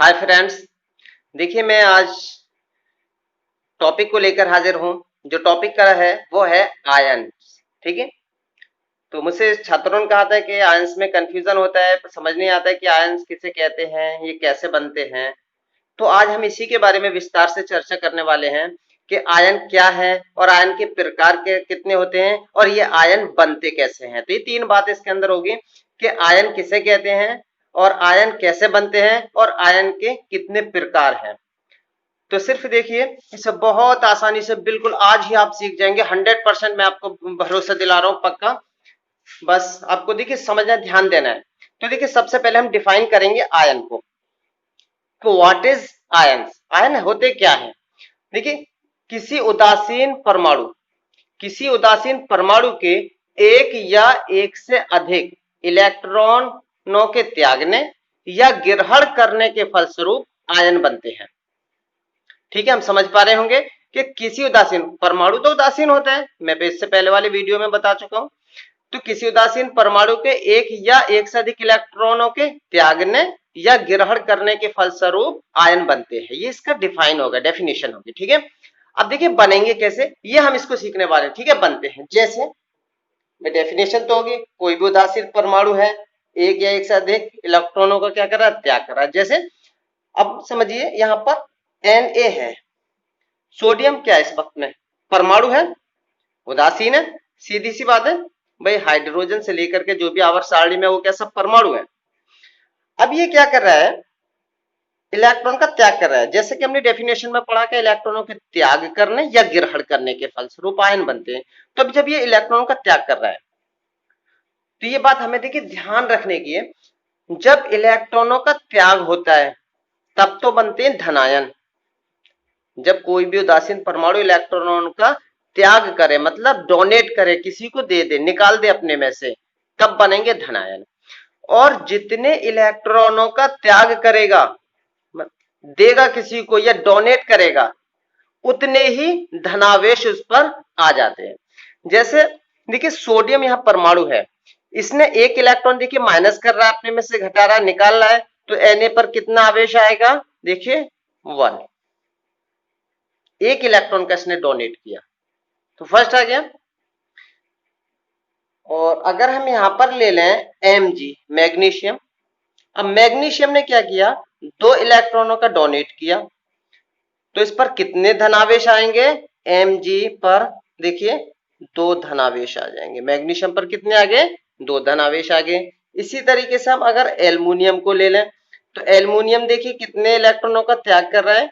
Hi friends. देखिए मैं आज टॉपिक को लेकर हाजिर हूं। जो टॉपिक का है वो है आयन। ठीक है। तो मुझसे छात्रों ने कहा था कि आयंस में कंफ्यूजन होता है, समझ नहीं आता है कि आयंस किसे कहते हैं, ये कैसे बनते हैं। तो आज हम इसी के बारे में विस्तार से चर्चा करने वाले हैं कि आयन क्या है और आयन के प्रकार के कितने होते हैं और ये आयन बनते कैसे हैं। तो ये तीन बात इसके अंदर होगी कि आयन किसे कहते हैं और आयन कैसे बनते हैं और आयन के कितने प्रकार हैं। तो सिर्फ देखिए, इसे बहुत आसानी से बिल्कुल आज ही आप सीख जाएंगे। 100% मैं आपको भरोसा दिला रहा हूं, पक्का। बस आपको देखिए समझना, ध्यान देना है। तो देखिए सबसे पहले हम डिफाइन करेंगे आयन को। तो व्हाट इज आयन? आयन होते क्या है? देखिए किसी उदासीन परमाणु के एक या एक से अधिक इलेक्ट्रॉनों के त्यागने या ग्रहण करने के फलस्वरूप आयन बनते हैं। ठीक है, हम समझ पा रहे होंगे कि किसी उदासीन परमाणु तो उदासीन होता है, मैं इससे पहले वाले वीडियो में बता चुका हूं। तो किसी उदासीन परमाणु के एक या एक से अधिक इलेक्ट्रॉनों के त्यागने या ग्रहण करने के फलस्वरूप आयन बनते हैं। ये इसका डिफाइन होगा, डेफिनेशन होगी। ठीक है, अब देखिए बनेंगे कैसे, ये हम इसको सीखने वाले हैं। ठीक है, बनते हैं जैसे डेफिनेशन तो होगी, कोई भी उदासीन परमाणु है, एक या एक से अधिक इलेक्ट्रॉनों का क्या कर रहा है, त्याग कर रहा है। जैसे अब समझिए यहां पर Na है, सोडियम क्या है इस वक्त में, परमाणु है, उदासीन है, सीधी सी बात है भाई। हाइड्रोजन से लेकर के जो भी आवर्त सारणी में वो क्या सब परमाणु है। अब ये क्या कर रहा है, इलेक्ट्रॉन का त्याग कर रहा है। जैसे कि हमने डेफिनेशन में पढ़ा कि इलेक्ट्रॉनों के त्याग करने या ग्रहण करने के फलस्वरूप आयन बनते हैं। तो अब जब ये इलेक्ट्रॉनों का त्याग कर रहा है तो ये बात हमें देखिए ध्यान रखने की है, जब इलेक्ट्रॉनों का त्याग होता है तब तो बनते हैं धनायन। जब कोई भी उदासीन परमाणु इलेक्ट्रॉनों का त्याग करे, मतलब डोनेट करे, किसी को दे दे, निकाल दे अपने में से, तब बनेंगे धनायन। और जितने इलेक्ट्रॉनों का त्याग करेगा, देगा किसी को या डोनेट करेगा, उतने ही धनावेश उस पर आ जाते हैं। जैसे देखिए सोडियम यहां परमाणु है, इसने एक इलेक्ट्रॉन देखिए माइनस कर रहा है, अपने में से घटा रहा है, निकाल रहा है, तो Na पर कितना आवेश आएगा, देखिए 1। एक इलेक्ट्रॉन का इसने डोनेट किया तो फर्स्ट आ गया। और अगर हम यहां पर ले लें Mg, मैग्नीशियम, अब मैग्नीशियम ने क्या किया, 2 इलेक्ट्रॉनों का डोनेट किया, तो इस पर कितने धनावेश आएंगे, Mg पर देखिए 2 धनावेश आ जाएंगे। मैग्नीशियम पर कितने आ गए, 2 धनावेश आ गए। इसी तरीके से हम अगर एल्युमिनियम को ले लें तो एल्युमिनियम देखिए कितने इलेक्ट्रॉनों का त्याग कर रहा है,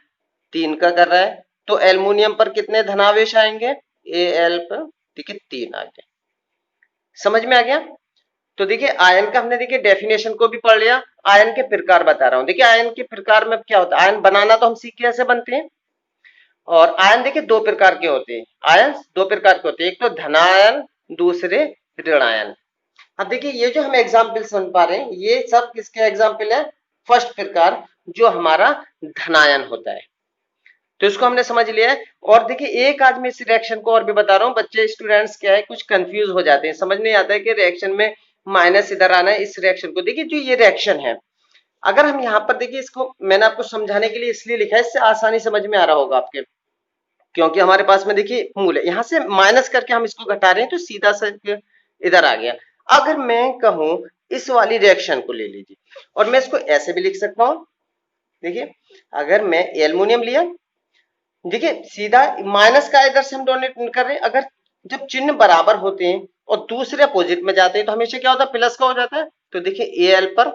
3 का कर रहा है, तो एल्युमिनियम पर कितने धनावेश आएंगे, Al पर देखिए 3 आ गए। समझ में आ गया। तो देखिए आयन का हमने देखिए डेफिनेशन को भी पढ़ लिया, आयन के प्रकार बता रहा हूं। देखिए आयन के प्रकार में क्या होता है, आयन बनाना तो हम सीख कैसे बनते हैं। और आयन देखिए 2 प्रकार के होते हैं, आयन 2 प्रकार के होते हैं, एक तो धनायन, दूसरे ऋणायन। अब देखिए ये जो हम एग्जाम्पल सुन पा रहे हैं, ये सब किसके एग्जाम्पल है, फर्स्ट प्रकार जो हमारा धनायन होता है। तो इसको हमने समझ लिया है। और देखिए एक आज मैं इस रिएक्शन को और भी बता रहा हूं, बच्चे स्टूडेंट्स क्या है कुछ कंफ्यूज हो जाते हैं, समझ नहीं आता है कि रिएक्शन में माइनस इधर आना है। इस रिएक्शन को देखिए, जो ये रिएक्शन है, अगर हम यहाँ पर देखिए, इसको मैंने आपको समझाने के लिए इसलिए लिखा है, इससे आसानी समझ में आ रहा होगा आपके, क्योंकि हमारे पास में देखिए मूल है, यहां से माइनस करके हम इसको घटा रहे हैं तो सीधा सा इधर आ गया। अगर मैं कहूं इस वाली रिएक्शन को ले लीजिए, और मैं इसको ऐसे भी लिख सकता हूं। देखिए अगर मैं एल्युमिनियम लिया, देखिए सीधा माइनस का इधर से हम डोनेट कर रहे हैं, अगर जब चिन्ह बराबर होते हैं और दूसरे अपोजिट में जाते हैं तो हमेशा क्या होता है, प्लस का हो जाता है। तो देखिए Al पर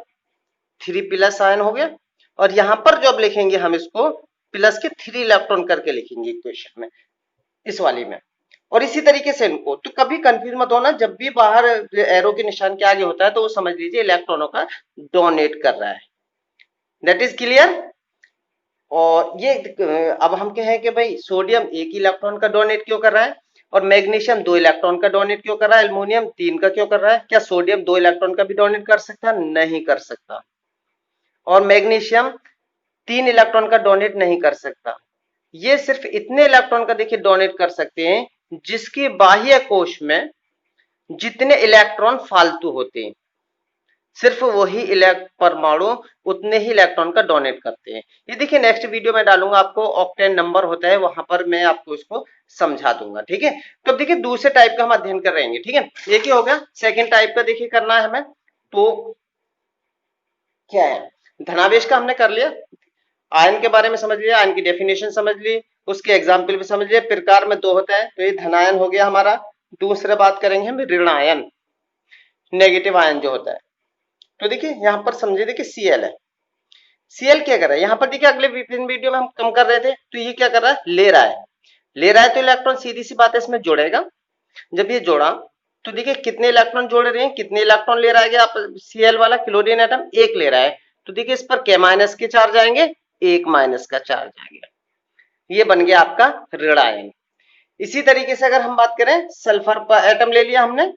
3 प्लस आयन हो गया, और यहां पर जब लिखेंगे हम इसको प्लस के 3 इलेक्ट्रॉन करके लिखेंगे इक्वेशन में, इस वाली में। और इसी तरीके से इनको, तो कभी कंफ्यूज मत होना, जब भी बाहर एरो के निशान के आगे होता है तो वो समझ लीजिए इलेक्ट्रॉनों का डोनेट कर रहा है। That is clear. और ये अब हम कहें कि भाई सोडियम 1 इलेक्ट्रॉन का डोनेट क्यों कर रहा है, और मैग्नीशियम 2 इलेक्ट्रॉन का डोनेट क्यों कर रहा है, एल्युमिनियम 3 का क्यों कर रहा है। क्या सोडियम 2 इलेक्ट्रॉन का भी डोनेट कर सकता है, नहीं कर सकता। और मैग्नीशियम 3 इलेक्ट्रॉन का डोनेट नहीं कर सकता। ये सिर्फ इतने इलेक्ट्रॉन का देखिए डोनेट कर सकते हैं जिसके बाह्य कोश में जितने इलेक्ट्रॉन फालतू होते हैं। सिर्फ वही परमाणु उतने ही इलेक्ट्रॉन का डोनेट करते हैं। ये देखिए नेक्स्ट वीडियो में डालूंगा, आपको ऑक्टेन नंबर होता है, वहां पर मैं आपको इसको समझा दूंगा, ठीक है। तो अब देखिए दूसरे टाइप का हम अध्ययन कर रहे हैं, ठीक है। एक ही हो गया, सेकेंड टाइप का देखिए करना है हमें। तो क्या है, धनावेश का हमने कर लिया, आयन के बारे में समझ लिया, आयन की डेफिनेशन समझ ली, उसके एग्जाम्पल भी समझ लिया। प्रकार में दो होता है, तो ये धनायन हो गया हमारा। दूसरे बात करेंगे हम ऋणायन, नेगेटिव आयन जो होता है। तो देखिए यहाँ पर समझिए, देखिए Cl है, Cl क्या कर रहा है यहाँ पर, देखिए अगले वीडियो में हम कम कर रहे थे, तो ये क्या कर रहा है, ले रहा है तो इलेक्ट्रॉन सीधी सी बात है इसमें जोड़ेगा। जब ये जोड़ा तो देखिए कितने इलेक्ट्रॉन जोड़ रहे हैं, कितने इलेक्ट्रॉन ले रहा है आप Cl वाला क्लोरीन एटम, एक ले रहा है। तो देखिए इस पर k माइनस के चार्ज आएंगे, एक माइनस का चार्ज आएगा, ये बन गया आपका ऋण आयन। इसी तरीके से अगर हम बात करें, सल्फर पर एटम ले लिया हमने,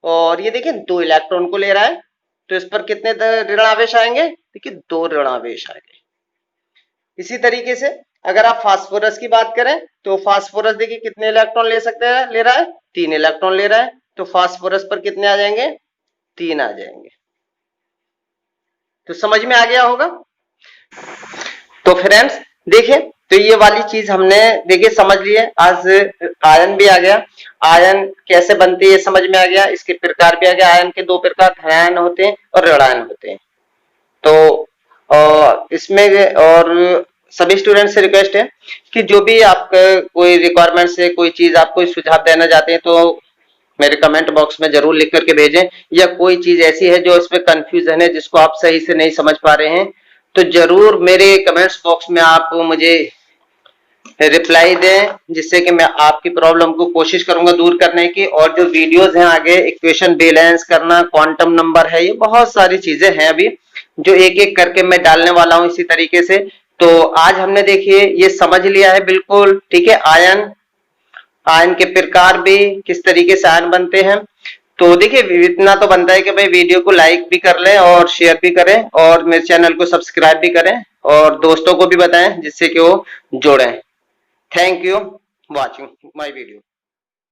और ये देखिए दो इलेक्ट्रॉन को ले रहा है, तो इस पर कितने ऋण आवेश आएंगे, देखिए दो ऋण आवेश आएंगे। इसी तरीके से अगर आप फास्फोरस की बात करें, तो फास्फोरस देखिए कितने इलेक्ट्रॉन ले सकते हैं, ले रहा है, तीन इलेक्ट्रॉन ले रहा है, तो फास्फोरस पर कितने आ जाएंगे, तीन आ जाएंगे। तो समझ में आ गया होगा। तो फ्रेंड्स देखिए, तो ये वाली चीज हमने देखिए समझ ली है। आज आयन भी आ गया, आयन कैसे बनते हैं ये समझ में आ गया, इसके प्रकार भी आ गया। आयन के दो प्रकार, धनायन होते हैं और ऋणायन होते हैं। तो इसमें और सभी स्टूडेंट से रिक्वेस्ट है कि जो भी आपका कोई रिक्वायरमेंट से कोई चीज आप कोई सुझाव देना चाहते हैं, तो मेरे कमेंट बॉक्स में जरूर लिख करके भेजें, या कोई चीज ऐसी है जो इसमें कंफ्यूजन है, जिसको आप सही से नहीं समझ पा रहे हैं, तो जरूर मेरे कमेंट्स बॉक्स में आप मुझे रिप्लाई दें, जिससे कि मैं आपकी प्रॉब्लम को कोशिश करूंगा दूर करने की। और जो वीडियोस हैं आगे, इक्वेशन बैलेंस करना, क्वांटम नंबर है, ये बहुत सारी चीजें हैं अभी जो एक एक करके मैं डालने वाला हूं इसी तरीके से। तो आज हमने देखिए ये समझ लिया है बिल्कुल, ठीक है। आयन, आयन के प्रकार भी, किस तरीके से आयन बनते हैं। तो देखिए इतना तो बनता है कि भाई वीडियो को लाइक भी कर लें और शेयर भी करें, और मेरे चैनल को सब्सक्राइब भी करें, और दोस्तों को भी बताएं जिससे कि वो जुड़ें। Thank you watching my video.